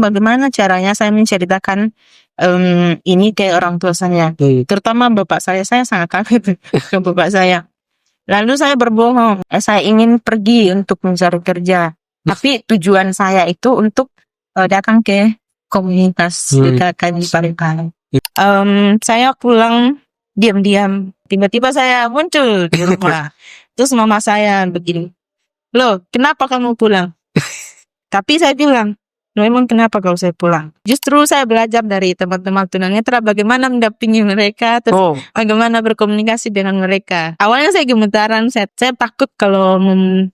Bagaimana caranya saya menceritakan ini ke orang tua saya, terutama bapak saya sangat kaget ke bapak saya. Lalu saya berbohong, saya ingin pergi untuk mencari kerja, tapi tujuan saya itu untuk datang ke komunitas PKK di Parepare. Saya pulang diam-diam, tiba-tiba saya muncul di rumah. Terus mama saya begini, "Loh, kenapa kamu pulang?" Tapi saya bilang, "Loh, emang kenapa kalau saya pulang?" Justru saya belajar dari teman-teman tunanetra bagaimana mendampingi mereka, terus bagaimana berkomunikasi dengan mereka. Awalnya saya gemetaran, saya takut kalau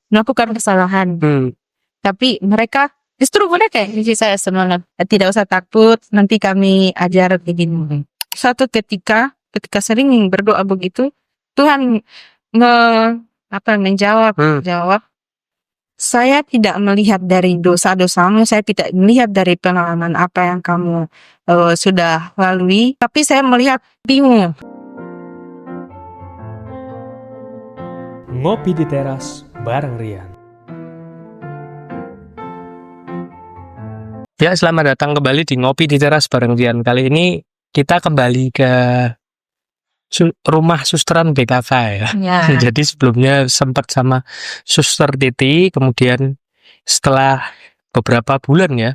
melakukan kesalahan. Tapi mereka justru kayak ngasih saya semangat. Tidak usah takut, nanti kami ajar begini. Suatu ketika sering berdoa begitu, Tuhan menjawab. Saya tidak melihat dari dosa-dosamu, saya tidak melihat dari pengalaman apa yang kamu sudah lalui, tapi saya melihat bingung. Ngopi di teras bareng Rian. Ya, selamat datang kembali di Ngopi di Teras bareng Rian. Kali ini kita kembali ke rumah susteran BKK ya. Jadi sebelumnya sempat sama Suster Titi, kemudian setelah beberapa bulan ya,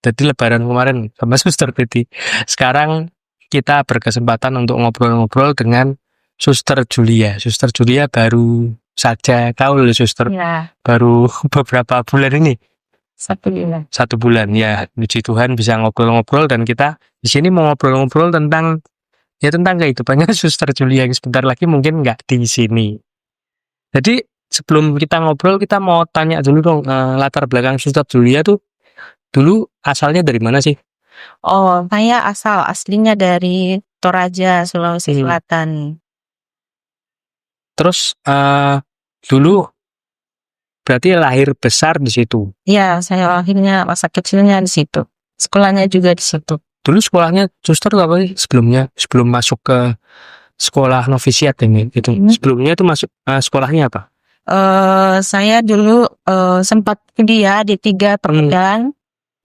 jadi lebaran kemarin sama Suster Titi. Sekarang kita berkesempatan untuk ngobrol-ngobrol dengan Suster Julia. Suster Julia baru saja kaul, Suster. Baru beberapa bulan ini. 1 bulan. 1 bulan ya. Puji Tuhan bisa ngobrol-ngobrol, dan kita di sini mau ngobrol-ngobrol tentang kehidupannya Suster Julia yang sebentar lagi mungkin nggak di sini. Jadi sebelum kita ngobrol, kita mau tanya dulu dong, latar belakang Suster Julia tuh dulu asalnya dari mana sih? Oh, saya aslinya dari Toraja, Sulawesi Selatan. Terus dulu berarti lahir besar di situ? Iya, saya lahirnya masa kecilnya di situ. Sekolahnya juga di situ. Dulu sekolahnya Suster apa sih sebelumnya? Sebelum masuk ke sekolah novisiat ini gitu. Sebelumnya itu masuk sekolahnya apa? Saya dulu sempat kuliah di 3 perguruan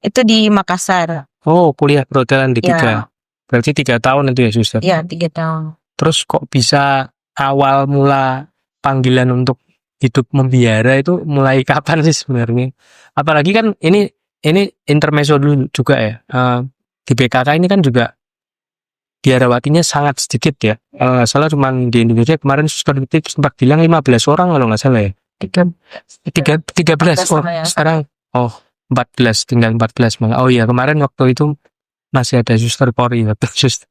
itu di Makassar. Oh, kuliah perhotelan di 3. Berarti 3 tahun itu ya, Suster? Iya, 3 tahun. Terus kok bisa awal mula panggilan untuk hidup membiara itu mulai kapan sih sebenarnya? Apalagi kan ini intermezzo dulu juga ya. Di BKK ini kan juga biarawatinya sangat sedikit ya. Salah cuma di Indonesia kemarin Suster Titi sempat bilang 15 orang kalau nggak salah ya. 13 sekarang 14, tinggal 14 malah. Oh iya, kemarin waktu itu masih ada Suster Polri waktu Suster.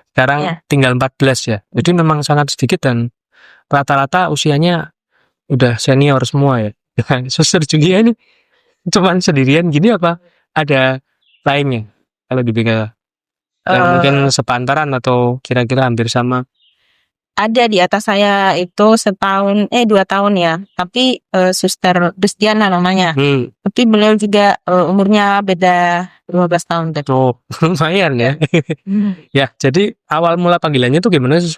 Sekarang tinggal 14 ya. Jadi memang sangat sedikit dan rata-rata usianya udah senior semua ya. Suster Julia ini cuman sendirian gini apa ada lainnya kalau di BKK? Yang mungkin sepantaran atau kira-kira hampir sama? Ada di atas saya itu 2 tahun ya. Tapi Suster Destiana namanya. Tapi beliau juga umurnya beda 15 tahun. Oh, lumayan ya. Ya, jadi awal mula panggilannya tuh gimana sih?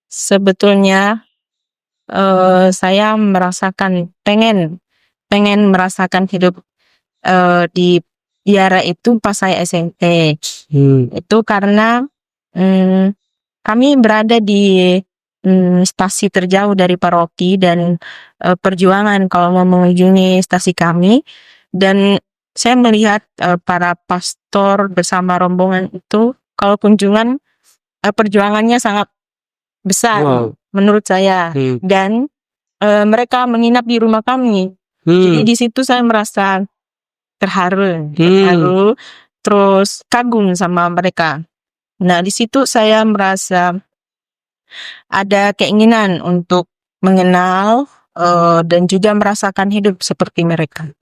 Sebetulnya saya merasakan pengen merasakan hidup di biara itu pas saya SMP. Itu karena kami berada di stasi terjauh dari paroki dan perjuangan kalau mau mengunjungi stasi kami, dan saya melihat para pastor bersama rombongan itu kalau kunjungan perjuangannya sangat besar menurut saya, dan mereka menginap di rumah kami. Jadi di situ saya merasa terharu, terus kagum sama mereka. Nah, di situ saya merasa ada keinginan untuk mengenal dan juga merasakan hidup seperti mereka.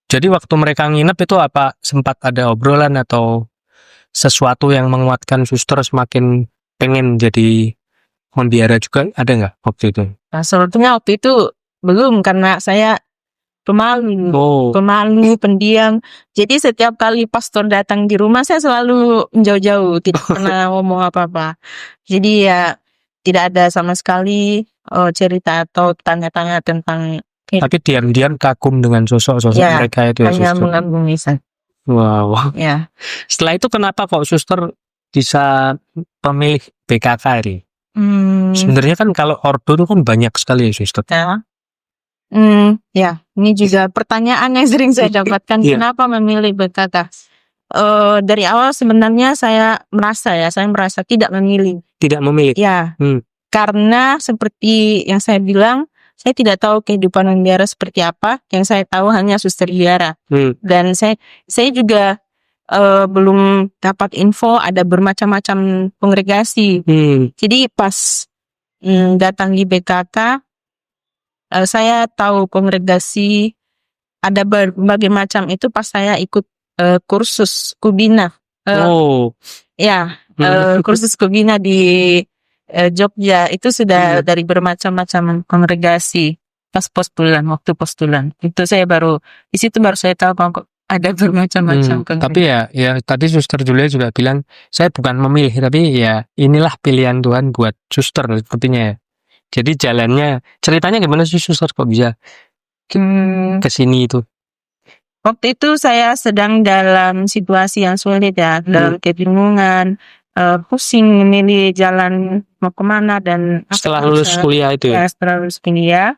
Jadi waktu mereka nginep itu apa sempat ada obrolan atau sesuatu yang menguatkan Suster semakin pengen jadi membiara juga, ada nggak waktu itu? Nah, sebetulnya waktu itu belum, karena saya pemalu, pendiam. Jadi setiap kali pastor datang di rumah saya selalu jauh-jauh, tidak pernah ngomong apa-apa. Jadi ya tidak ada sama sekali cerita atau tanya-tanya tentang Tapi diam-diam kagum dengan sosok-sosok Ya, mereka itu ya, hanya suster. mengagumi saja. Wow. Ya. Setelah itu kenapa kok suster bisa memilih BKK ini? Sebenarnya kan kalau ordo itu kan banyak sekali ya, suster. Ya. Ya, ini juga pertanyaan yang sering saya dapatkan. Iya. Kenapa memilih BKK? Dari awal sebenarnya saya merasa tidak memilih. Tidak memilih. Ya, Hmm. karena seperti yang saya bilang, saya tidak tahu kehidupan membiara seperti apa. Yang saya tahu hanya suster biara. Dan saya juga belum dapat info ada bermacam-macam kongregasi. Jadi pas datang di BKK, saya tahu kongregasi ada berbagai macam itu pas saya ikut kursus Kubina. Ya, kursus Kubina di Jogja itu sudah dari bermacam-macam kongregasi pas waktu postulan. Itu saya di situ baru saya tahu kok ada bermacam-macam kongregasi. Tapi ya tadi suster Julia juga bilang, saya bukan memilih, tapi ya inilah pilihan Tuhan buat suster sepertinya ya. Jadi jalannya, ceritanya gimana sih suster kok bisa kesini itu? Waktu itu saya sedang dalam situasi yang sulit ya, dalam kebingungan, pusing memilih jalan mau kemana dan setelah lulus kuliah itu ya? Setelah lulus kuliah,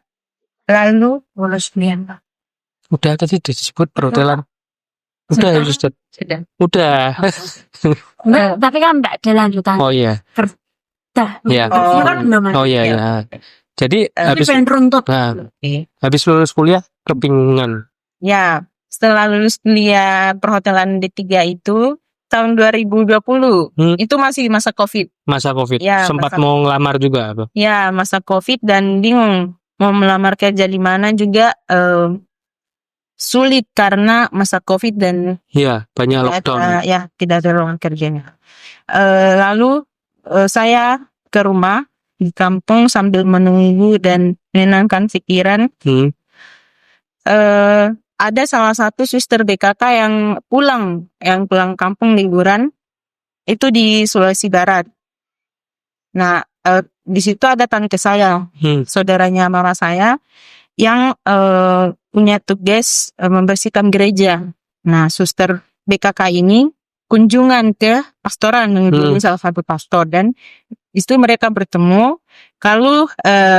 lalu lulus kuliah. Udah tadi disebut perhotelan. Udah ya suster? Udah. Tapi kan enggak ada lanjutan. Oh iya. Ya. Oh iya ya. Jadi habis lulus kuliah kebingungan. Ya, setelah lulus kuliah perhotelan D3 itu tahun 2020. Itu masih masa Covid. Masa Covid. Ya, sempat mau ngelamar juga apa? Ya, masa Covid dan bingung mau melamar kerja di mana juga sulit karena masa Covid dan banyak lockdown. Tidak ada lowongan kerjanya. Lalu saya ke rumah di kampung sambil menunggu dan menenangkan pikiran. Ada salah satu suster BKK yang pulang kampung liburan itu di Sulawesi Barat. Nah, di situ ada tante saya, saudaranya mama saya yang punya tugas membersihkan gereja. Nah, suster BKK ini kunjungan ke pastoran mengunjungi salah satu pastor dan di situ mereka bertemu. Kalau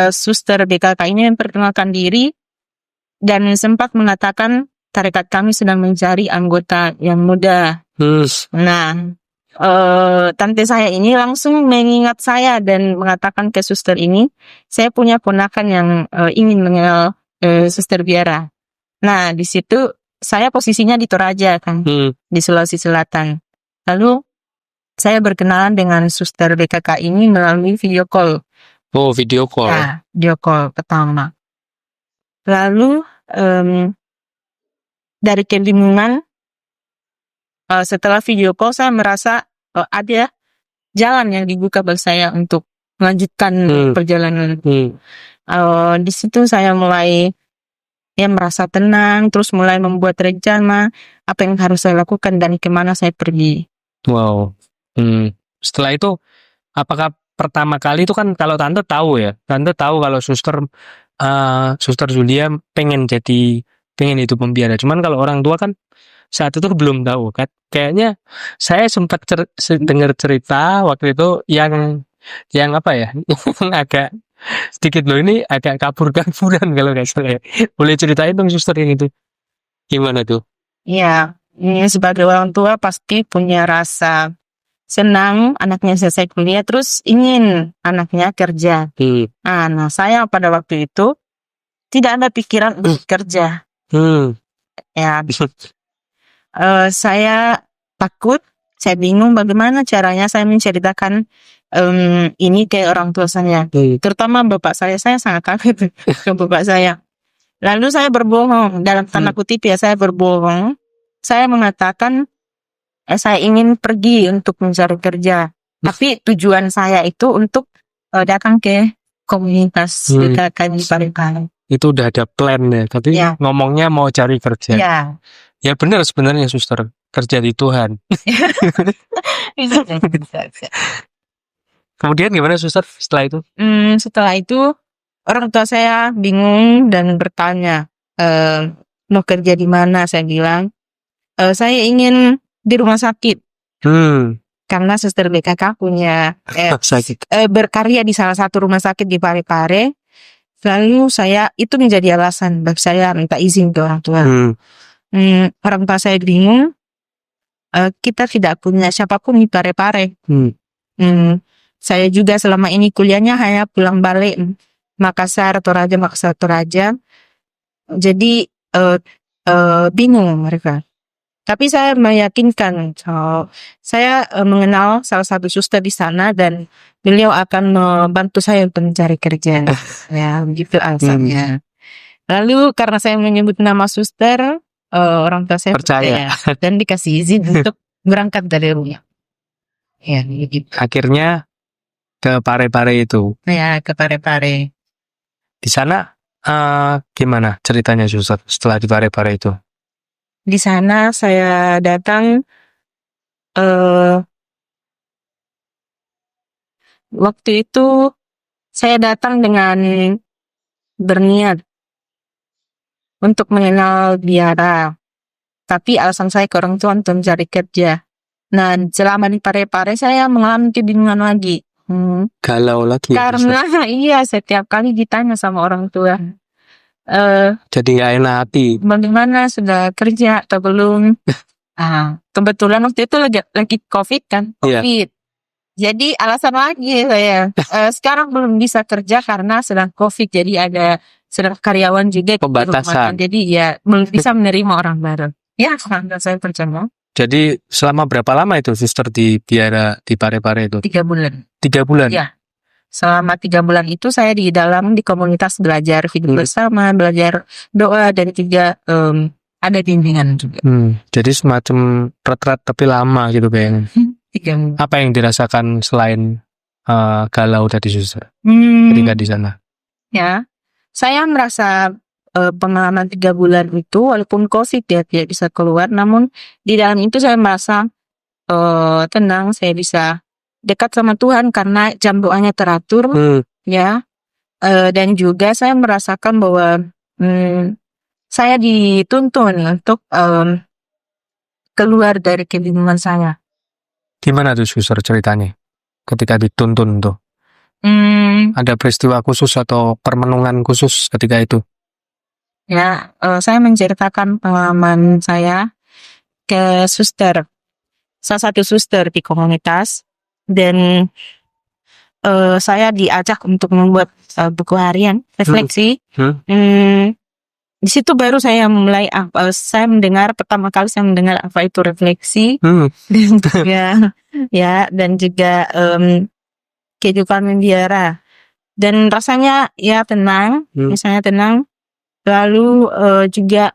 suster BKK ini memperkenalkan diri dan sempat mengatakan tarekat kami sedang mencari anggota yang muda. Nah, tante saya ini langsung mengingat saya dan mengatakan ke suster ini, saya punya ponakan yang ingin mengenal suster biara. Nah, di situ saya posisinya di Toraja kan, di Sulawesi Selatan. Lalu saya berkenalan dengan suster BKK ini melalui video call. Oh, video call. Ya, video call pertama. Lalu dari kebingungan, setelah video call saya merasa ada jalan yang dibuka bagi saya untuk melanjutkan perjalanan. Di situ saya mulai merasa tenang, terus mulai membuat rencana apa yang harus saya lakukan dan kemana saya pergi. Wow. Setelah itu, apakah pertama kali itu kan kalau tante tahu kalau suster Julia pengen itu pembiara. Cuman kalau orang tua kan saat itu belum tahu kan. Kayaknya saya sempat dengar cerita waktu itu yang apa ya, yang agak sedikit loh ini agak kabur-kaburan kalau nggak salah. Boleh ceritain dong suster yang itu? Gimana tuh? Iya, ini sebagai orang tua pasti punya rasa senang anaknya selesai kuliah terus ingin anaknya kerja. Nah, saya pada waktu itu tidak ada pikiran untuk kerja. Ya, saya takut, saya bingung bagaimana caranya saya menceritakan ini ke orang tua saya, terutama bapak saya sangat kaget ke bapak saya. Lalu saya berbohong, dalam tanda kutip ya, saya berbohong. Saya mengatakan saya ingin pergi untuk mencari kerja, tapi tujuan saya itu untuk datang ke komunitas BKK di Parepare. Itu udah ada plan ya, tapi ngomongnya mau cari kerja. Ya benar sebenarnya suster, kerja di Tuhan. Bisa. Kemudian gimana suster setelah itu? Setelah itu orang tua saya bingung dan bertanya, mau kerja di mana? Saya bilang, saya ingin di rumah sakit karena suster BKK punya Sakit. berkarya di salah satu rumah sakit di Parepare. Lalu itu menjadi alasan bagi saya minta izin ke orang tua. Orang tua saya bingung. Kita tidak punya siapapun di Parepare. Saya juga selama ini kuliahnya hanya pulang balik Makassar, Toraja. Jadi bingung mereka. Tapi saya meyakinkan, saya mengenal salah satu suster di sana dan beliau akan membantu saya untuk mencari kerja. Ya, begitu alasannya. Lalu karena saya menyebut nama suster, orang tua saya percaya dan dikasih izin untuk berangkat dari rumah. Ya, begitu. Akhirnya ke Parepare itu. Ya, ke Parepare. Di sana gimana ceritanya suster setelah di Parepare itu? Di sana saya datang waktu itu saya datang dengan berniat untuk mengenal biara. Tapi alasan saya ke orang tua untuk mencari kerja. Nah, selama di Parepare saya mengalami kebingungan lagi. Galau lagi. Karena iya setiap kali ditanya sama orang tua. Jadi gak enak hati. Bagaimana sudah kerja atau belum? Kebetulan waktu itu lagi COVID kan, COVID. Jadi alasan lagi saya sekarang belum bisa kerja karena sedang COVID. Jadi sedang karyawan juga pembatasan. Jadi ya belum bisa menerima orang baru. Ya, saya percaya. Jadi selama berapa lama itu suster di biara di Parepare itu? 3 bulan. 3 bulan? Ya. Selama 3 bulan itu saya di komunitas belajar hidup bersama, belajar doa, dan juga ada bimbingan juga. Jadi semacam retret tapi lama gitu kayaknya. 3 bulan. Apa yang dirasakan selain galau tadi suster ketika di sana? Ya, saya merasa pengalaman 3 bulan itu walaupun COVID ya tidak bisa keluar, namun di dalam itu saya merasa tenang, saya bisa dekat sama Tuhan karena jam doanya teratur, ya, dan juga saya merasakan bahwa saya dituntun untuk keluar dari kebingungan saya. Gimana tuh suster ceritanya ketika dituntun tuh? Ada peristiwa khusus atau permenungan khusus ketika itu? Ya, saya menceritakan pengalaman saya ke suster, salah satu suster di komunitas. Dan saya diajak untuk membuat buku harian refleksi. Di situ baru saya mulai saya mendengar pertama kali saya mendengar apa itu refleksi dan juga dan juga kehidupan membiara, dan rasanya ya tenang, misalnya tenang. Lalu juga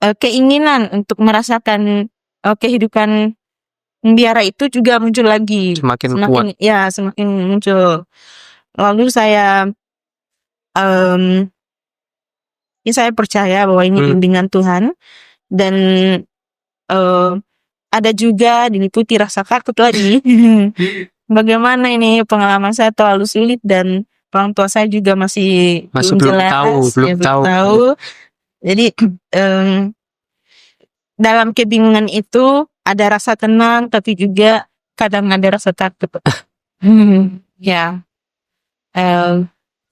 keinginan untuk merasakan kehidupan biara itu juga muncul lagi, semakin kuat. Ya, semakin muncul. Lalu saya saya percaya bahwa ini bimbingan Tuhan, dan ada juga diliputi rasa takut lagi. Bagaimana ini pengalaman saya terlalu sulit dan orang tua saya juga masih belum tahu. Jadi dalam kebingungan itu ada rasa tenang, tapi juga kadang ada rasa takut. Ya,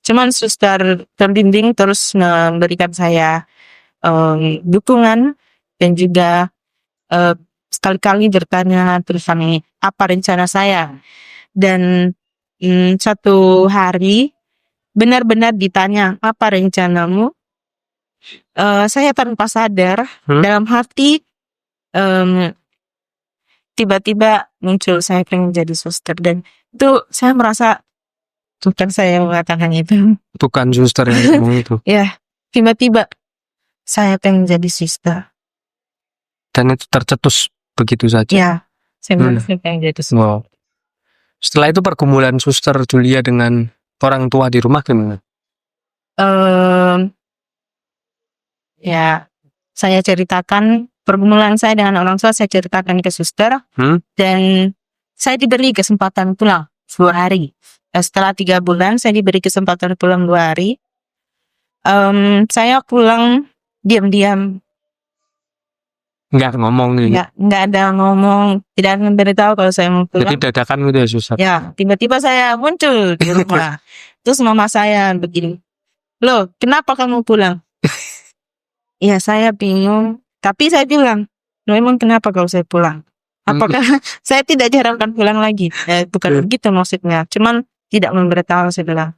cuman suster pembimbing terus memberikan saya dukungan dan juga sekali-kali bertanya terus apa rencana saya. Dan satu hari benar-benar ditanya apa rencanamu. Saya tanpa sadar dalam hati tiba-tiba muncul saya pengen jadi suster, dan itu saya merasa bukan saya yang mengatakan itu, bukan suster yang ngomong itu. Ya, tiba-tiba saya pengen jadi suster dan itu tercetus begitu saja. Ya, saya pengen jadi suster. Wow. Setelah itu pergumulan suster Julia dengan orang tua di rumah gimana? Ya, saya ceritakan pergumulan saya dengan orang tua, saya ceritakan ke suster, dan saya diberi kesempatan pulang 2 hari. Setelah 3 bulan saya diberi kesempatan pulang 2 hari. Saya pulang diam-diam, Nggak ngomong gitu. nggak ada ngomong, tidak memberitahu kalau saya mau Jadi pulang. dadakan gitu ya suster. Ya, tiba-tiba saya muncul di rumah. Terus mama saya begini, "Loh, kenapa kamu pulang?" Ya, saya bingung. Tapi saya bilang, "Loh, emang kenapa kalau saya pulang? Apakah saya tidak diharapkan pulang lagi?" Bukan begitu maksudnya. Cuman tidak memberitahu, saya bilang.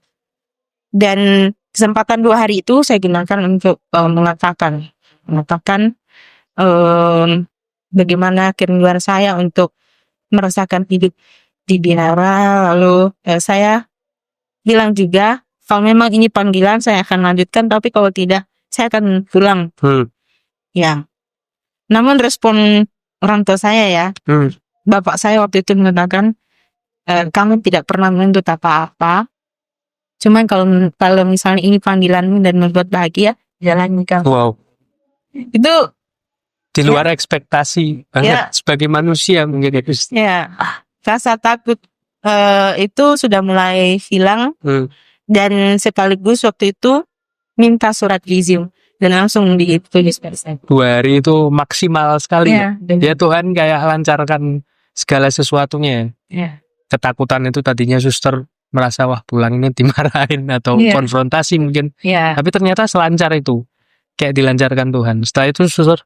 Dan kesempatan 2 hari itu saya gunakan untuk mengatakan bagaimana kerinduan saya untuk merasakan hidup di Bihara. Lalu saya bilang juga, kalau memang ini panggilan saya akan lanjutkan, tapi kalau tidak saya akan pulang. Ya. Namun respon orang tua saya ya, bapak saya waktu itu mengatakan, "Kamu tidak pernah menuntut apa-apa. Cuman kalau misalnya ini panggilanmu dan membuat bahagia, jalani kamu." Wow. Itu Di luar ekspektasi banget Ya. sebagai manusia mungkin ya. ya, rasa takut itu sudah mulai hilang. Dan sekaligus waktu itu minta surat izin dan langsung ditulis persen. 2 hari itu maksimal sekali ya. Ya Tuhan kayak lancarkan segala sesuatunya. Ya. Ketakutan itu tadinya suster merasa wah pulang ini dimarahin atau konfrontasi mungkin. Ya. Tapi ternyata selancar itu. Kayak dilancarkan Tuhan. Setelah itu suster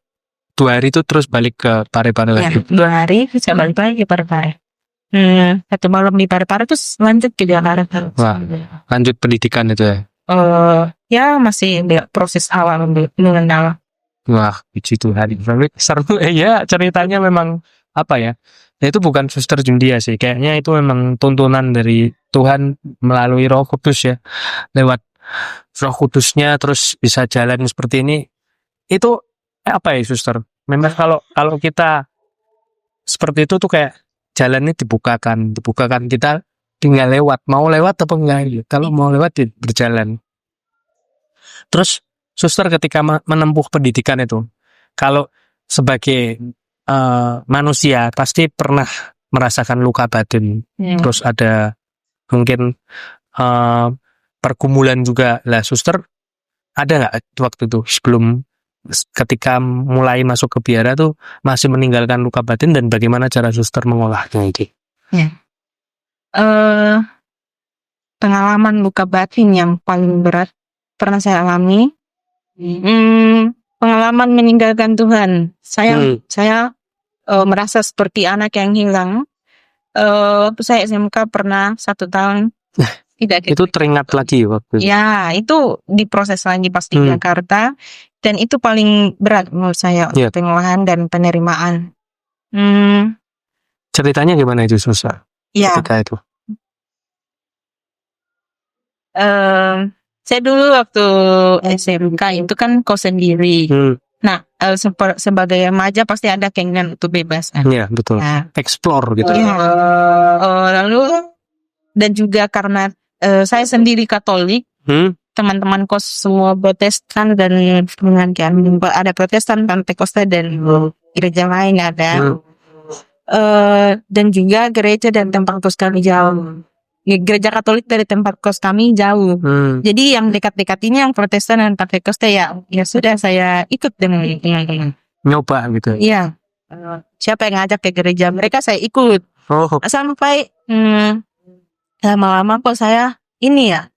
2 hari itu terus balik ke Parepare Ya, lagi. 2 hari saya balik lagi ke Parepare. 1 malam di Parepare terus lanjut ke Jakarta. Wah, lanjut pendidikan itu ya. Ya masih proses awal mengenal. Wah, puji Tuhan. Seru ya ceritanya memang apa ya? Ya itu bukan suster Jundia sih. Kayaknya itu memang tuntunan dari Tuhan melalui Roh Kudus ya. Lewat Roh Kudusnya terus bisa jalan seperti ini. Itu apa ya suster? Memang kalau kita seperti itu tuh kayak jalannya dibukakan kita tinggal lewat. Mau lewat apa enggak? Kalau mau lewat ya berjalan. Terus suster ketika menempuh pendidikan itu, kalau sebagai manusia pasti pernah merasakan luka batin. Terus ada mungkin pergumulan juga. Lah suster ada nggak waktu itu sebelum ketika mulai masuk ke biara tuh masih meninggalkan luka batin dan bagaimana cara suster mengolahnya itu? Pengalaman luka batin yang paling berat pernah saya alami. Pengalaman meninggalkan Tuhan. Saya merasa seperti anak yang hilang. Saya SMK pernah 1 tahun tidak. Itu teringat lagi waktu itu. Ya, itu diproses lagi pas di Jakarta. Dan itu paling berat menurut saya untuk pengolahan dan penerimaan. Ceritanya gimana itu susah? Ketika itu? Saya dulu waktu SMK itu kan kos sendiri. Nah, sebagai remaja pasti ada keinginan untuk bebas. Iya, betul. Explore gitu. Lalu dan juga karena saya sendiri Katolik, teman-teman kos semua Protestan dan ada Protestan, Pentakosta dan gereja lain ada. Dan juga gereja dan tempat kos kami jauh. Gereja Katolik dari tempat kos kami jauh. Jadi yang dekat-dekat ini yang Protestan dan Pentakosta ya sudah saya ikut dengan nyoba gitu. Iya. Siapa yang ngajak ke gereja mereka saya ikut. Sampai lama-lama kok saya ini ya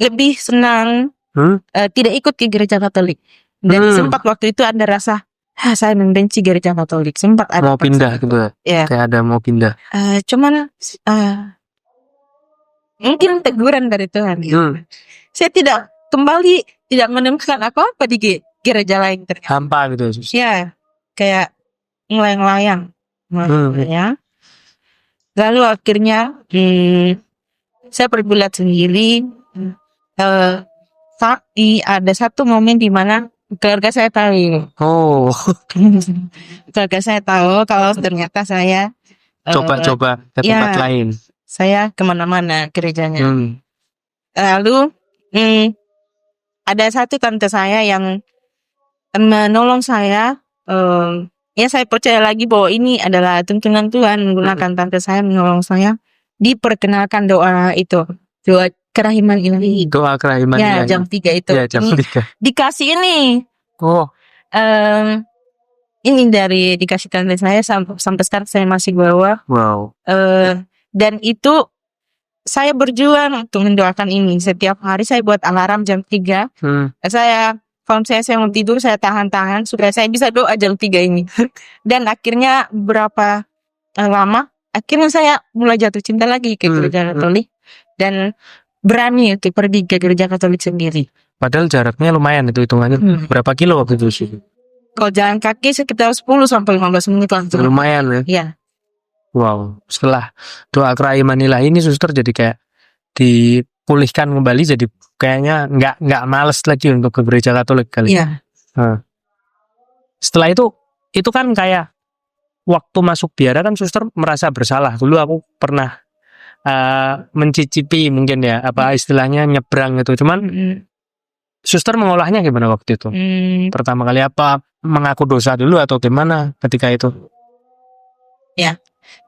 lebih senang tidak ikut ke gereja Katolik. Dan sempat waktu itu ada rasa saya membenci gereja Katolik. Sempat ada mau pindah gitu ya. Kayak ada mau pindah. Cuman mungkin teguran dari Tuhan. Saya tidak menemukan apa di gereja lain ternyata. Hampa gitu. Ya, kayak ngelayang-layang. Ya. Lalu akhirnya saya berbulat sendiri. Tapi ada satu momen di mana keluarga saya tahu. Keluarga saya tahu kalau ternyata saya coba ke tempat lain. Saya kemana-mana gerejanya. Lalu ada satu tante saya yang menolong saya. Ya saya percaya lagi bahwa ini adalah tuntunan Tuhan menggunakan tante saya menolong saya. diperkenalkan doa itu, doa kerahiman ilahi. Doa kerahiman Ya, ilahi. jam 3 itu. Ya, jam Ini 3. dikasih ini. Oh, Ini dari dikasih tante saya sampai sekarang saya masih bawa. wow. Dan itu saya berjuang untuk mendoakan ini. Setiap hari saya buat alarm jam 3. Saya kalau saya mau tidur saya tahan-tahan supaya saya bisa doa jam 3 ini. Dan akhirnya berapa lama akhirnya saya mulai jatuh cinta lagi ke gereja Katolik dan berani untuk pergi ke gereja Katolik sendiri. Padahal jaraknya lumayan itu hitungannya. Berapa kilo waktu itu sih? Kalau jalan kaki sekitar 10 sampai 15 menit langsung. Lumayan ya. Iya. Wow. Setelah doa kerahiman ilahi ini suster jadi kayak dipulihkan kembali, jadi kayaknya nggak males lagi untuk ke gereja Katolik kali. Iya. Setelah itu kan kayak waktu masuk biara kan suster merasa bersalah. Dulu aku pernah mencicipi mungkin ya apa istilahnya nyebrang gitu. Cuman suster mengolahnya gimana waktu itu? Pertama kali apa mengaku dosa dulu atau gimana ketika itu? Ya,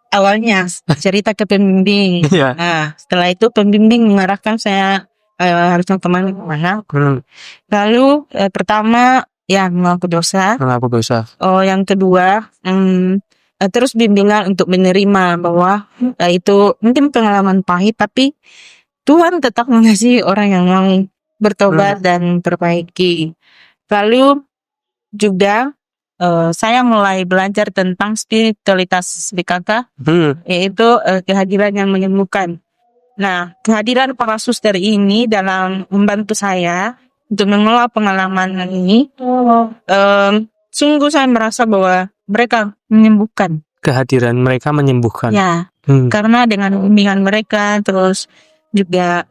awalnya cerita ke pembimbing. Iya. Nah, setelah itu pembimbing mengarahkan saya harusnya kemana. Lalu pertama ya mengaku dosa. Mengaku dosa. Yang kedua terus bimbingan untuk menerima bahwa itu mungkin pengalaman pahit, tapi Tuhan tetap mengasihi orang yang mau bertobat dan perbaiki. Lalu juga saya mulai belajar tentang spiritualitas BKK, yaitu kehadiran yang menyembuhkan. Nah, kehadiran para suster ini dalam membantu saya untuk mengelola pengalaman ini, sungguh saya merasa bahwa mereka menyembuhkan. Kehadiran mereka menyembuhkan. Ya, karena dengan bimbingan mereka terus juga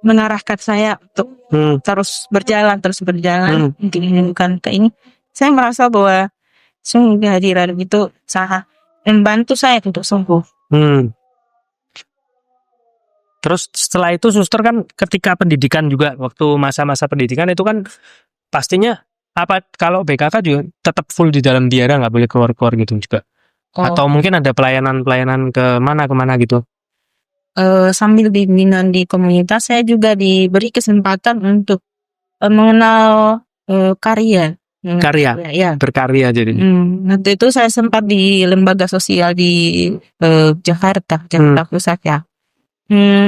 mengarahkan saya untuk terus berjalan untuk menyembuhkan ke ini. Saya merasa bahwa sungguh kehadiran itu sangat membantu saya untuk sembuh. Terus setelah itu suster kan ketika pendidikan juga, waktu masa-masa pendidikan itu kan pastinya apa, kalau BKK juga tetap full di dalam biara, nggak boleh keluar-keluar gitu juga? Atau mungkin ada pelayanan kemana gitu? Sambil bimbingan di komunitas, saya juga diberi kesempatan untuk mengenal karya. Ya. Berkarya jadi. Waktu itu saya sempat di lembaga sosial di Jakarta Pusat ya.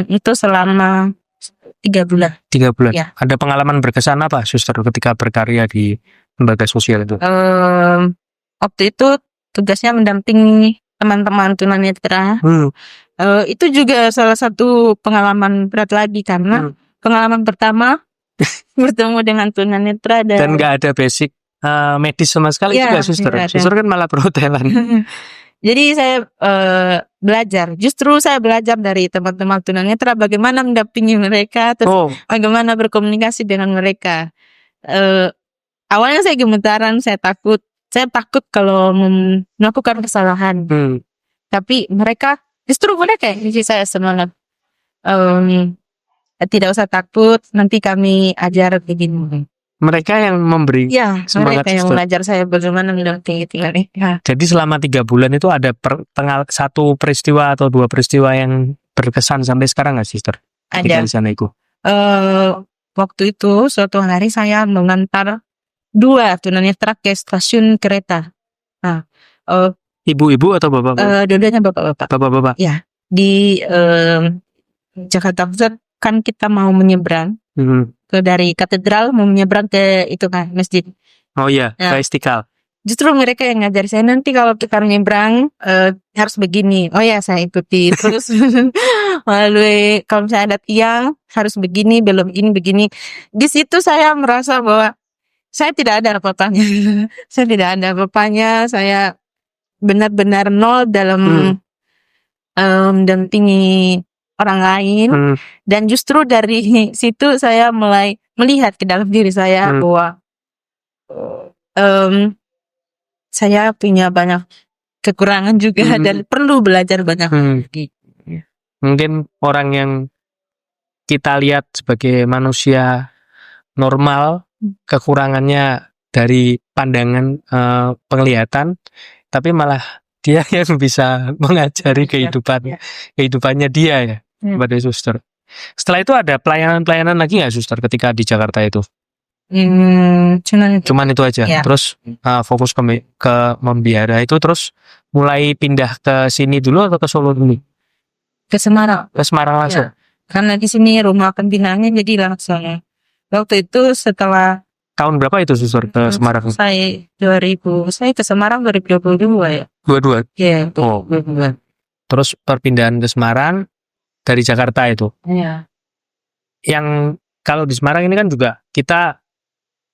Itu selama 3 bulan. 3 bulan. Ya. Ada pengalaman berkesan apa suster ketika berkarya di lembaga sosial itu? Waktu itu tugasnya mendampingi teman-teman tunanetra. Itu juga salah satu pengalaman berat lagi karena pengalaman pertama bertemu dengan tunanetra dan nggak ada basic medis sama sekali juga suster. Suster kan malah perhotelan. Jadi saya justru saya belajar dari teman-teman tunanetra bagaimana mendampingi mereka, terus bagaimana berkomunikasi dengan mereka. Awalnya saya gemetaran, saya takut kalau melakukan kesalahan. Tapi mereka yang isi saya semangat. Tidak usah takut, nanti kami ajar begini. Mereka yang memberi semangat, mereka yang mengajar saya bagaimana mendampingi mereka. Jadi selama 3 bulan itu ada satu peristiwa atau 2 peristiwa yang berkesan sampai sekarang nggak, sister? Ada. Di sana itu. Waktu itu suatu hari saya mengantar 2 tunanetra ke stasiun kereta. Nah, ibu-ibu atau bapak-bapak? Dua-duanya bapak-bapak. Bapak-bapak. Ya, di Jakarta Pusat kan kita mau menyeberang. Dari katedral mau menyeberang ke itu kan masjid. Oh iya, ke Istiqlal. Justru mereka yang ngajar saya, nanti kalau kita menyeberang harus begini. Oh ya, saya ikuti terus. Lalu kalau misalnya ada tiang harus begini, belum begini. Di situ saya merasa bahwa saya tidak ada apa-apanya. Saya benar-benar nol dalam mendampingi orang lain, dan justru dari situ saya mulai melihat ke dalam diri saya bahwa saya punya banyak kekurangan juga dan perlu belajar banyak. Mungkin orang yang kita lihat sebagai manusia normal, kekurangannya dari pandangan penglihatan, tapi malah dia yang bisa mengajari kehidupannya dia ya kepada suster. Setelah itu ada pelayanan lagi nggak suster ketika di Jakarta itu? Cuman itu aja. Ya. Terus fokus ke membiara itu, terus mulai pindah ke sini dulu atau ke Solo dulu? Ke Semarang. Ke Semarang langsung. Ya. Karena di sini rumah pembinaannya, jadi langsung. Waktu itu setelah Tahun berapa itu suster ke Semarang? Saya ke Semarang 2022 ya. 22. Iya. Oh. 2022. Terus perpindahan ke Semarang dari Jakarta itu. Iya. Yang kalau di Semarang ini kan juga kita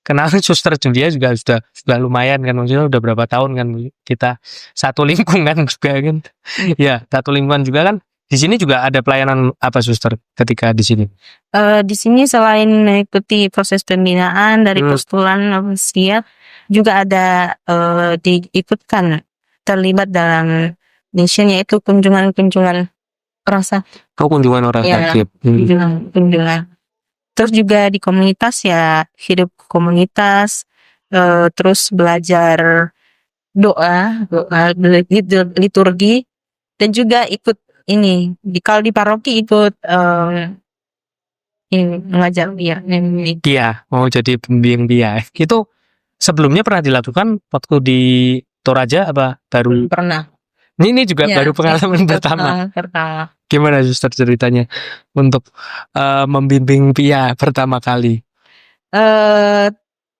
kenal suster Julia juga sudah lumayan kan, maksudnya udah berapa tahun kan kita satu lingkungan juga kan. Ya, satu lingkungan juga kan. Di sini juga ada pelayanan apa suster ketika di sini? Di sini selain mengikuti proses pembinaan dari postulan siap, juga ada diikutkan terlibat dalam mission, yaitu kunjungan rasa. Kunjungan orang sakit. Kunjungan. Terus juga di komunitas ya, hidup komunitas, terus belajar doa liturgi, dan juga ikut ini. Kalau di paroki ikut mengajar dia. Iya, mau jadi pembimbing dia. Itu sebelumnya pernah dilakukan waktu di Toraja apa baru? Pernah. Ini juga baru pengalaman pertama. Gimana suster ceritanya untuk membimbing Pia pertama kali?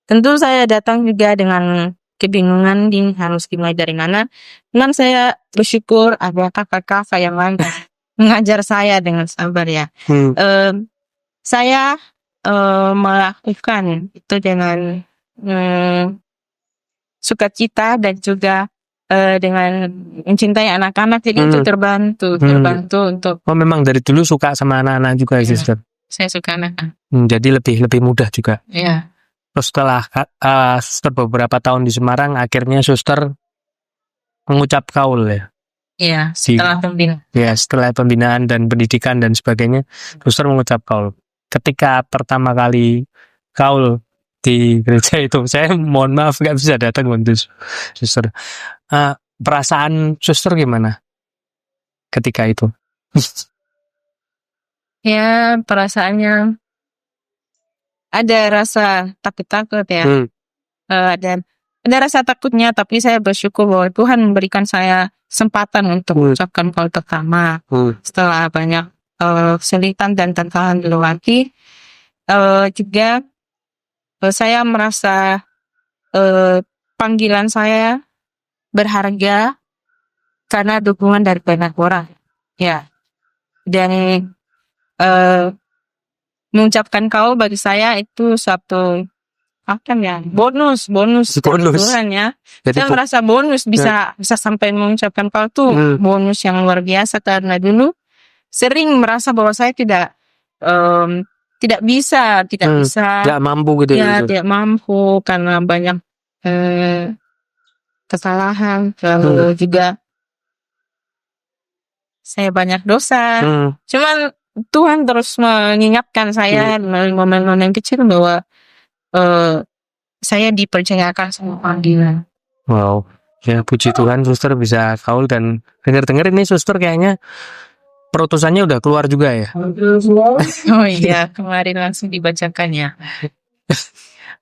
Tentu saya datang juga dengan kebingungan harus dimulai dari mana. Cuman saya bersyukur ada kakak-kakak yang lain mengajar saya dengan sabar ya. Saya melakukan itu dengan sukacita dan juga dengan mencintai anak-anak, jadi itu terbantu untuk. Oh, memang dari dulu suka sama anak-anak juga ya, suster. Saya suka anak. Jadi lebih mudah juga. Iya. Terus setelah suster beberapa tahun di Semarang, akhirnya suster mengucap kaul ya. Iya, setelah pembinaan. Ya, setelah pembinaan dan pendidikan dan sebagainya, suster mengucap kaul. Ketika pertama kali kaul di gereja itu, saya mohon maaf nggak bisa datang untuk suster. Perasaan suster gimana ketika itu? Ya, perasaannya ada rasa takut ya. Ada rasa takutnya, tapi saya bersyukur bahwa Tuhan memberikan saya kesempatan untuk mengucapkan kaul pertama. Setelah banyak kesulitan dan tantangan dilewati, juga saya merasa panggilan saya berharga karena dukungan dari banyak orang. Ya. Dan mengucapkan kaul bagi saya itu suatu bonus Tuhan ya. Jadi saya merasa bonus bisa sampai mengucapkan kaul itu bonus yang luar biasa, karena dulu sering merasa bahwa saya tidak bisa, tidak mampu gitu ya, tidak mampu karena banyak kesalahan, lalu juga saya banyak dosa. Cuman Tuhan terus mengingatkan saya melalui momen-momen kecil bahwa saya dipercayakan semua panggilan. Wow, ya puji Tuhan suster bisa kaul, dan dengar-dengar ini suster kayaknya perutusannya udah keluar juga ya. Oh iya, kemarin langsung dibacakan ya.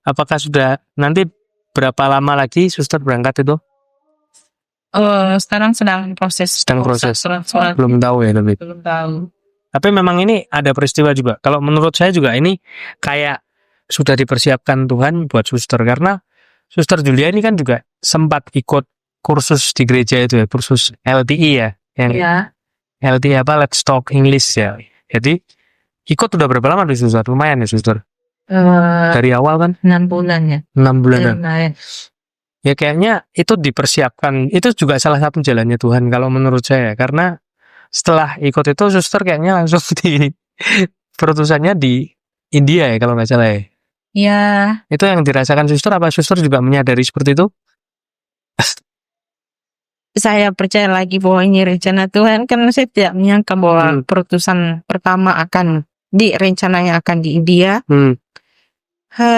Apakah sudah nanti berapa lama lagi suster berangkat itu? Sekarang sedang proses. Belum tahu ya lebih. Belum tahu. Tapi memang ini ada peristiwa juga. Kalau menurut saya juga ini kayak sudah dipersiapkan Tuhan buat suster, karena suster Julia ini kan juga sempat ikut kursus di gereja itu ya, kursus LTI ya. Yang LTI apa? Let's Talk English ya. Jadi ikut udah berapa lama tuh suster? Lumayan ya suster. Dari awal kan? 6 bulan ya. 6 bulan. Ya kayaknya itu dipersiapkan. Itu juga salah satu jalannya Tuhan kalau menurut saya. Karena setelah ikut itu suster kayaknya langsung di perutusannya di India ya kalau nggak salah ya. Iya. Itu yang dirasakan suster, apa suster juga menyadari seperti itu? Saya percaya lagi bahwa ini rencana Tuhan, karena saya tidak menyangka bahwa perutusan pertama rencananya akan di India.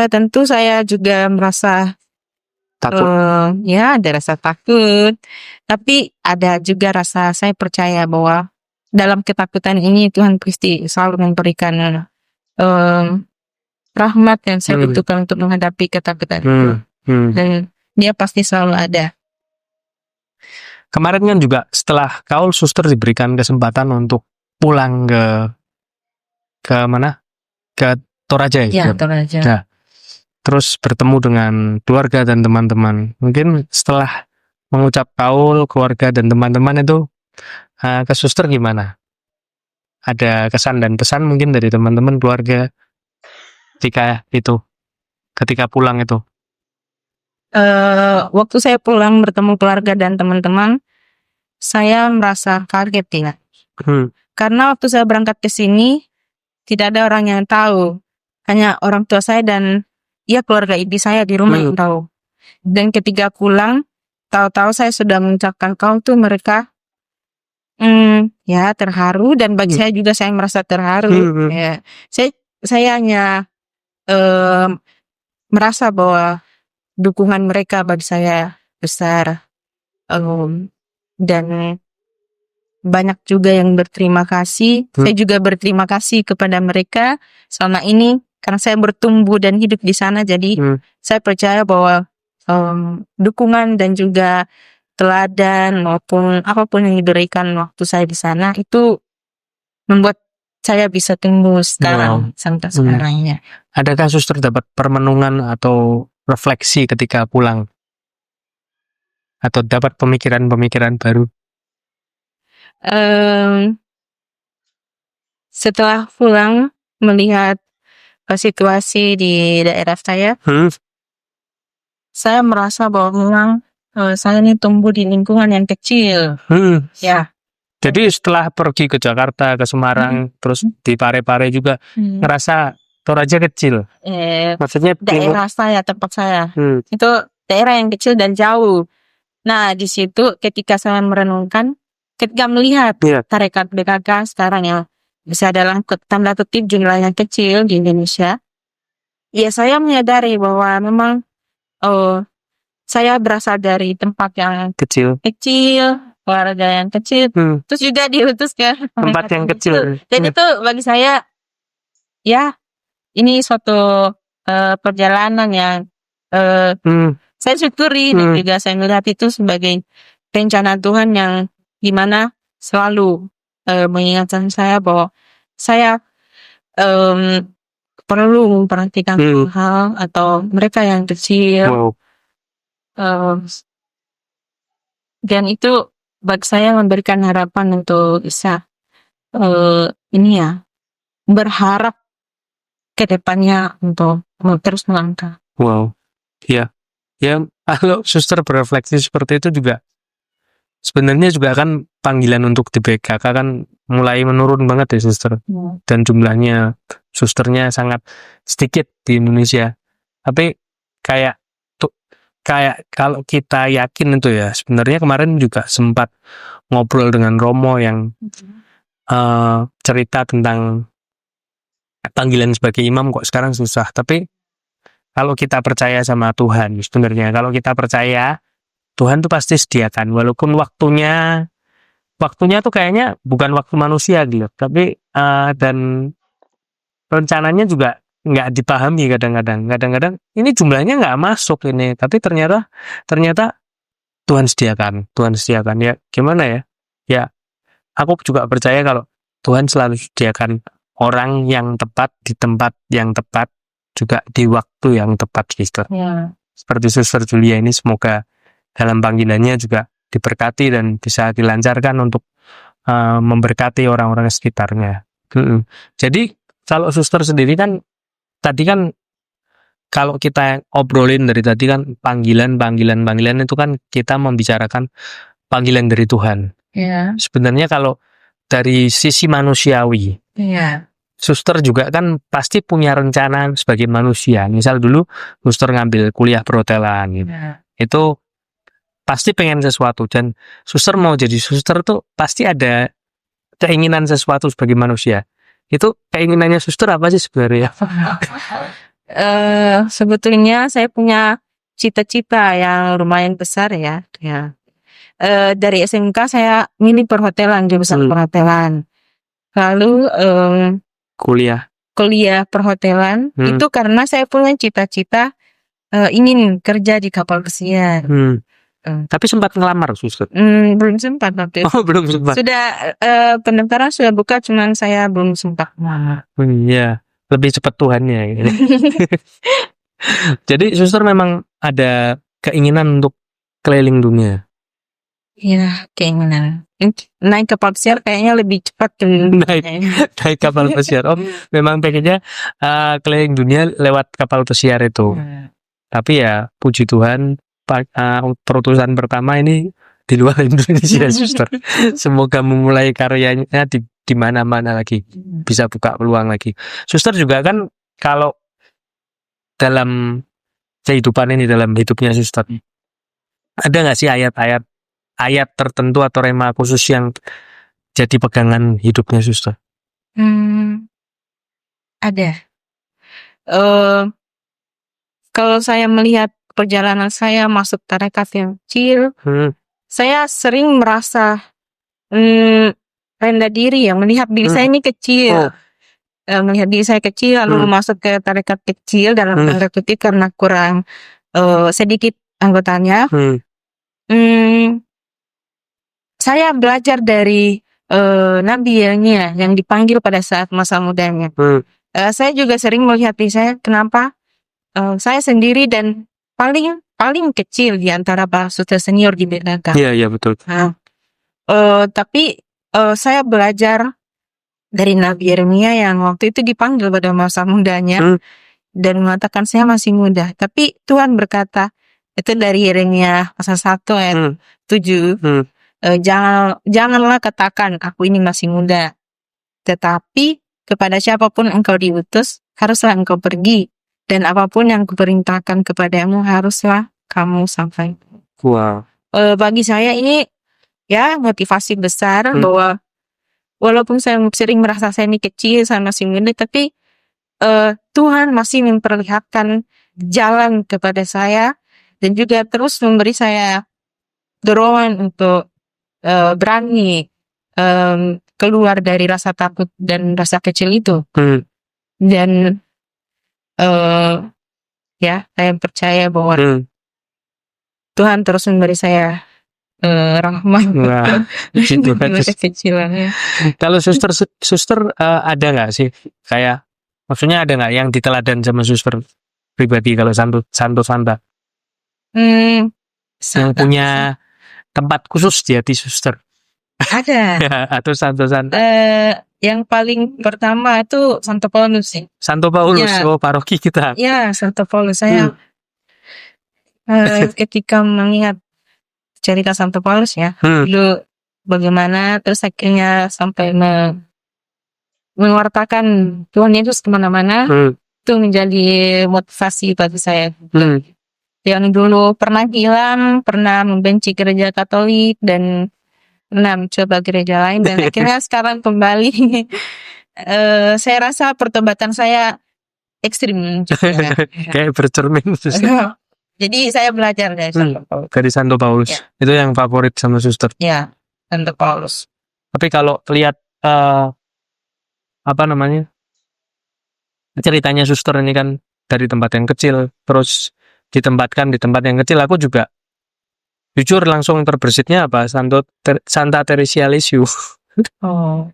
Tentu saya juga merasa Takut. Ya ada rasa takut, tapi ada juga rasa saya percaya bahwa dalam ketakutan ini Tuhan pasti selalu memberikan rahmat yang saya butuhkan untuk menghadapi ketakutan itu. Dan dia pasti selalu ada. Kemarin kan juga setelah Kaul, suster diberikan kesempatan untuk pulang ke mana? Ke Toraja Ya, ya. Toraja. Nah, terus bertemu dengan keluarga dan teman-teman. Mungkin setelah mengucap Kaul, keluarga dan teman-teman itu ke suster gimana? Ada kesan dan pesan mungkin dari teman-teman keluarga ketika pulang itu? Waktu saya pulang bertemu keluarga dan teman-teman, saya merasa kaget ya. Karena waktu saya berangkat ke sini, tidak ada orang yang tahu. Hanya orang tua saya dan keluarga ibu saya di rumah yang tahu. Dan ketika pulang, tahu-tahu saya sudah mengucapkan Kaul tuh mereka terharu, dan bagi saya juga saya merasa terharu. Ya. Saya hanya merasa bahwa dukungan mereka bagi saya besar, dan banyak juga yang berterima kasih. Saya juga berterima kasih kepada mereka selama ini karena saya bertumbuh dan hidup di sana. Jadi saya percaya bahwa dukungan dan juga teladan maupun apapun yang diberikan waktu saya di sana itu membuat saya bisa tumbuh sekarang sampai sekarangnya. Adakah suster dapat permenungan atau refleksi ketika pulang? Atau dapat pemikiran-pemikiran baru? Setelah pulang melihat situasi di daerah saya merasa bahwa memang saya ini tumbuh di lingkungan yang kecil. Ya. Jadi setelah pergi ke Jakarta, ke Semarang, terus di Pare-Pare juga ngerasa Toraja kecil. Maksudnya daerah saya, tempat saya. Itu daerah yang kecil dan jauh. Nah, di situ ketika saya merenungkan, ketika melihat tarekat BKK sekarang yang bisa dalam tanda kutip jumlahnya kecil di Indonesia, ya saya menyadari bahwa memang saya berasal dari tempat yang kecil, keluarga yang kecil, terus juga diutus ke tempat yang kecil. Dan itu bagi saya, ini suatu perjalanan yang saya syukuri, dan juga saya melihat itu sebagai rencana Tuhan yang dimana selalu mengingatkan saya bahwa saya perlu memperhatikan hal atau mereka yang kecil. Dan itu bagi saya memberikan harapan untuk bisa berharap ke depannya untuk terus melangkah. Kalau suster berefleksi seperti itu juga sebenarnya juga kan panggilan untuk di BKK kan mulai menurun banget ya suster. Dan jumlahnya susternya sangat sedikit di Indonesia. Tapi kayak kalau kita yakin itu ya, sebenarnya kemarin juga sempat ngobrol dengan Romo yang cerita tentang panggilan sebagai imam kok sekarang susah. Tapi kalau kita percaya sama Tuhan, sebenarnya kalau kita percaya Tuhan tuh pasti sediakan, walaupun waktunya tuh kayaknya bukan waktu manusia gitu, tapi dan rencananya juga nggak dipahami kadang-kadang ini jumlahnya nggak masuk ini, tapi ternyata Tuhan sediakan ya. Gimana ya aku juga percaya kalau Tuhan selalu sediakan orang yang tepat di tempat yang tepat juga di waktu yang tepat, sister. Seperti Suster Julia ini, semoga dalam panggilannya juga diberkati dan bisa dilancarkan untuk memberkati orang-orang sekitarnya. Jadi kalau suster sendiri kan tadi kan kalau kita obrolin dari tadi kan panggilan itu kan kita membicarakan panggilan dari Tuhan. Sebenarnya kalau dari sisi manusiawi, suster juga kan pasti punya rencana sebagai manusia. Misal dulu suster ngambil kuliah perhotelan gitu. Itu pasti pengen sesuatu, dan suster mau jadi suster tuh pasti ada keinginan sesuatu sebagai manusia. Itu keinginannya suster apa sih sebenarnya? Sebetulnya saya punya cita-cita yang lumayan besar ya. Ya. Dari SMK saya milih perhotelan, jurusan perhotelan. Lalu kuliah perhotelan itu karena saya punya cita-cita ingin kerja di kapal pesiar. Tapi sempat ngelamar, suster? Belum sempat waktu itu. Oh, belum sempat. Sudah pendaftaran sudah buka, cuman saya belum sempat. Iya, lebih cepat Tuhannya. Gitu. Jadi suster memang ada keinginan untuk keliling dunia. Iya, keinginan. Naik kapal pesiar kayaknya lebih cepat keliling dunia. Naik kapal pesiar. Oh, memang pengennya keliling dunia lewat kapal pesiar itu. Tapi ya puji Tuhan, perutusan pertama ini di luar Indonesia, suster. Semoga memulai karyanya di mana-mana lagi, bisa buka peluang lagi. Suster juga kan kalau dalam kehidupan ini, dalam hidupnya suster, ada nggak sih ayat tertentu atau rema khusus yang jadi pegangan hidupnya suster? Ada. Kalau saya melihat perjalanan saya masuk tarekat yang kecil, saya sering merasa rendah diri ya, melihat diri saya ini kecil. Melihat diri saya kecil, lalu masuk ke tarekat kecil dalam tanda kutip karena kurang sedikit anggotanya. Saya belajar dari Nabi Yeremia yang dipanggil pada saat masa mudanya. Saya juga sering melihat diri saya, kenapa saya sendiri dan paling kecil di antara para suster senior di BKK. Iya betul. Tapi saya belajar dari Nabi Yeremia yang waktu itu dipanggil pada masa mudanya dan mengatakan saya masih muda. Tapi Tuhan berkata, itu dari Yeremia pasal 1 ayat 7. Janganlah katakan aku ini masih muda, tetapi kepada siapapun engkau diutus haruslah engkau pergi, dan apapun yang kuperintahkan kepadamu haruslah kamu sampaikan. Wow. Bagi saya ini ya motivasi besar bahwa walaupun saya sering merasa saya ini kecil, saya masih muda, tapi Tuhan masih memperlihatkan jalan kepada saya dan juga terus memberi saya dorongan untuk berani keluar dari rasa takut dan rasa kecil itu. Dan ya, saya percaya bahwa Tuhan terus memberi saya rahmat. Wah, kecilannya. Kalau suster ada nggak sih kayak, maksudnya ada nggak yang diteladan sama suster pribadi kalau Santa yang punya tempat khusus di hati suster? Ada. Atau Santa yang paling pertama itu Santo Paulus sih. Santo Paulus, ya. Paroki kita. Ya, Santo Paulus. Saya ketika mengingat cerita Santo Paulus ya, dulu bagaimana terus akhirnya sampai mewartakan Tuhan Yesus kemana-mana, itu menjadi motivasi bagi saya. Yang dulu pernah hilang, pernah membenci gereja Katolik dan pernah mencoba gereja lain, dan akhirnya sekarang kembali. Saya rasa pertobatan saya ekstrim juga. Kayak bercermin. Jadi saya belajar dari Santo Paulus. Dari Santo Paulus. Ya. Itu yang favorit sama suster. Ya, Santo Paulus. Tapi kalau lihat ceritanya suster ini kan dari tempat yang kecil terus ditempatkan di tempat yang kecil, aku juga jujur langsung terbesitnya apa Santa Teresia Lisieux.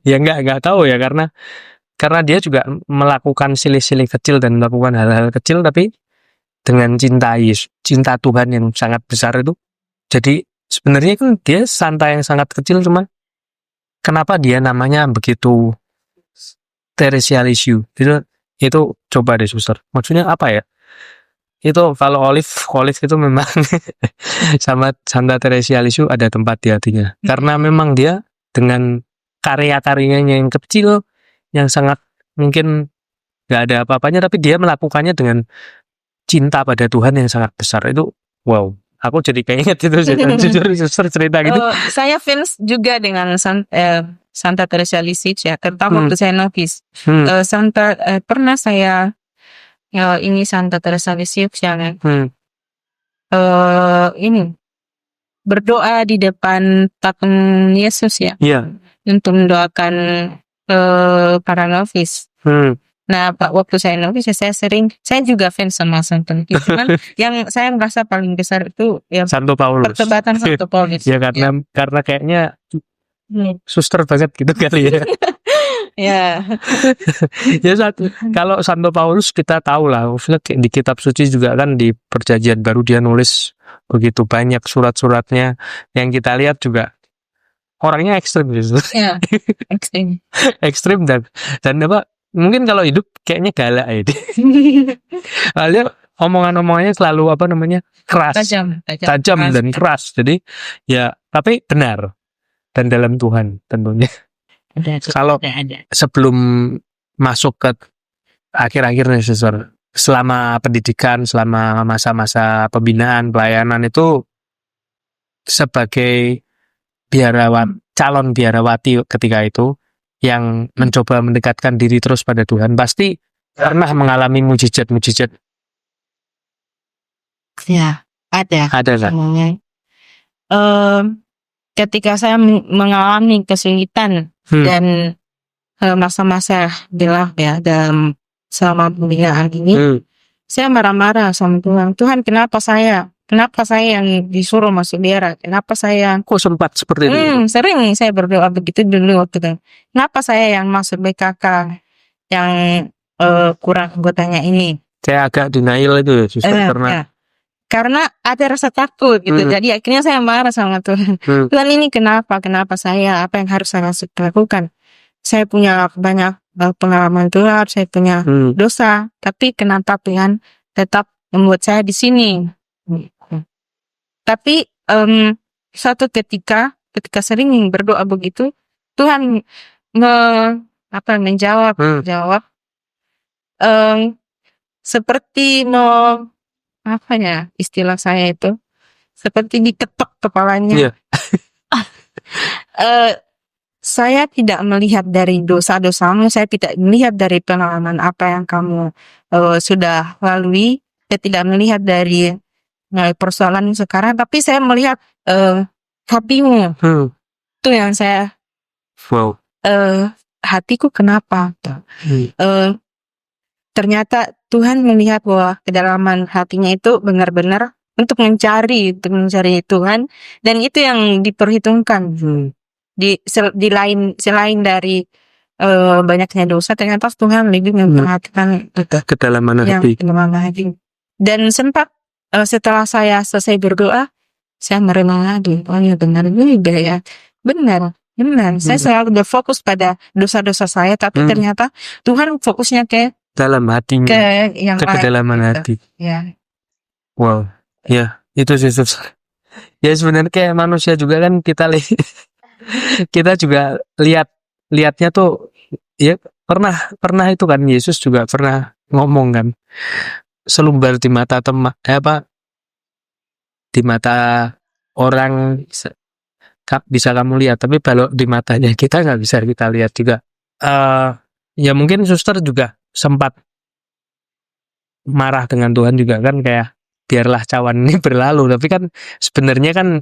Ya nggak tahu ya, karena dia juga melakukan silih-silih kecil dan melakukan hal-hal kecil tapi dengan cinta Tuhan yang sangat besar itu. Jadi sebenarnya kan dia santa yang sangat kecil, cuma kenapa dia namanya begitu Teresia Lisieux? Itu coba deh suster. Maksudnya apa ya? Itu kalau Olive itu memang sama Santa Teresia Lisieux ada tempat di hatinya. Karena memang dia dengan karya-karyanya yang kecil, yang sangat mungkin nggak ada apa-apanya, tapi dia melakukannya dengan cinta pada Tuhan yang sangat besar. Itu wow, aku jadi keinget itu. Jujur suster cerita gitu. Saya fans juga dengan Santa Teresia Lisieux ya, terutama waktu saya novice. Pernah saya ini Santa Teresia Lisieux yang ini berdoa di depan patung Yesus ya, Iya. untuk mendoakan para novis. Nah, waktu saya novis saya juga fans sama Santo Niki. Cuman yang saya merasa paling besar itu ya Santo Paulus. pertobatan Santo Paulus. Ya karena kayaknya suster banget gitu kali ya. Ya. Ya kalau Santo Paulus kita tahu lah, maksudnya di kitab suci juga kan di Perjanjian Baru dia nulis begitu banyak surat-suratnya, yang kita lihat juga orangnya ekstrim gitu. Ya, ekstrim. Ekstrim dan apa, mungkin kalau hidup kayaknya galak ya. Dia omongannya selalu apa namanya, keras, tajam dan keras. Jadi ya tapi benar dan dalam Tuhan tentunya. Kalau sebelum masuk ke akhir-akhirnya Suster, selama pendidikan, selama masa-masa pembinaan, pelayanan itu sebagai calon biarawati ketika itu yang mencoba mendekatkan diri terus pada Tuhan, pasti pernah mengalami mujizat-mujizat. Ya, ada. Ada kan? Ketika saya mengalami kesulitan dan masa-masa gelap ya dalam selama pembinaan ini, saya marah-marah sama Tuhan. Tuhan, kenapa saya yang disuruh masuk biara? Kenapa saya? Kok sempat seperti itu? Sering saya berdoa begitu dulu waktu itu. Kenapa saya yang masuk BKK yang kurang anggotanya ini? Saya agak denial itu, Suster, karena ada rasa takut gitu. Jadi akhirnya saya marah sama Tuhan. Tuhan, ini kenapa saya? Apa yang harus saya lakukan? Saya punya banyak pengalaman gelap, saya punya dosa, tapi kenapa Tuhan tetap membuat saya di sini? Tapi suatu ketika sering berdoa begitu, Tuhan menjawab, seperti istilah saya itu, seperti diketok kepalanya. Saya tidak melihat dari dosa-dosamu, saya tidak melihat dari pengalaman apa yang kamu sudah lalui, saya tidak melihat dari persoalan sekarang, tapi saya melihat hatimu. Itu yang saya hatiku kenapa? Ternyata Tuhan melihat bahwa kedalaman hatinya itu benar-benar untuk mencari Tuhan, dan itu yang diperhitungkan. Selain dari banyaknya dosa, ternyata Tuhan lebih memperhatikan kedalaman hati. Dan sempat setelah saya selesai berdoa, saya merenung lagi, oh ya benar juga ya, benar. Saya selalu berfokus pada dosa-dosa saya, tapi ternyata Tuhan fokusnya ke dalam hatinya, ke yang ke kedalaman hati. Ya. Wow, ya itu sih Suster. Ya sebenarnya kayak manusia juga kan kita juga lihatnya tuh ya, pernah itu kan, Yesus juga pernah ngomong kan, selumbar di mata di mata orang bisa kamu lihat, tapi kalau di matanya kita nggak bisa kita lihat juga. Ya mungkin Suster juga sempat marah dengan Tuhan juga kan, kayak biarlah cawan ini berlalu, tapi kan sebenarnya kan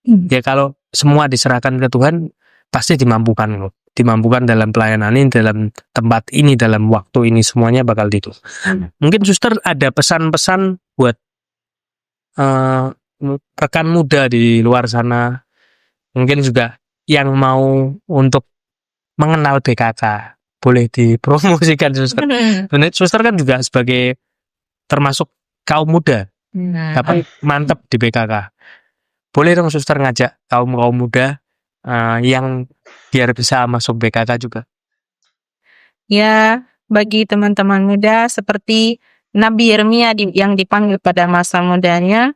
ya kalau semua diserahkan ke Tuhan pasti dimampukan dalam pelayanan ini, dalam tempat ini, dalam waktu ini, semuanya bakal itu. Mungkin Suster ada pesan-pesan buat rekan muda di luar sana, mungkin juga yang mau untuk mengenal BKK, boleh dipromosikan Suster. Benar, Suster kan juga sebagai termasuk kaum muda, tapi mantep di BKK. Boleh dong Suster ngajak kaum muda yang biar bisa masuk BKK juga. Ya, bagi teman-teman muda seperti Nabi Yeremia yang dipanggil pada masa mudanya,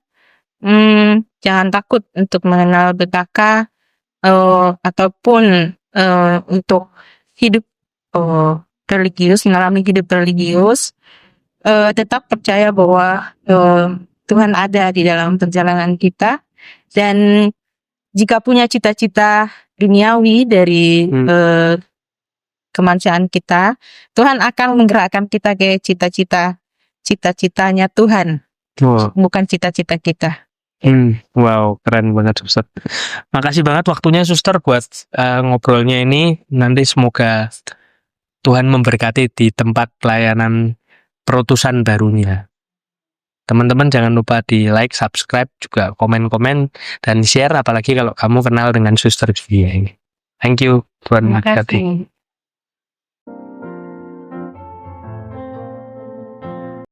jangan takut untuk mengenal BKK ataupun untuk hidup religius, mengalami hidup religius. Tetap percaya bahwa Tuhan ada di dalam perjalanan kita, dan jika punya cita-cita duniawi dari kemanusiaan kita, Tuhan akan menggerakkan kita ke cita-citanya Tuhan. Wow. bukan cita-cita kita. Wow, keren banget suster. Makasih banget waktunya suster buat ngobrolnya ini. Nanti semoga Tuhan memberkati di tempat pelayanan perutusan barunya. Teman-teman jangan lupa di like, subscribe, juga komen-komen dan share, apalagi kalau kamu kenal dengan suster Julia ini. Thank you, Tuhan Terima memberkati. kasih.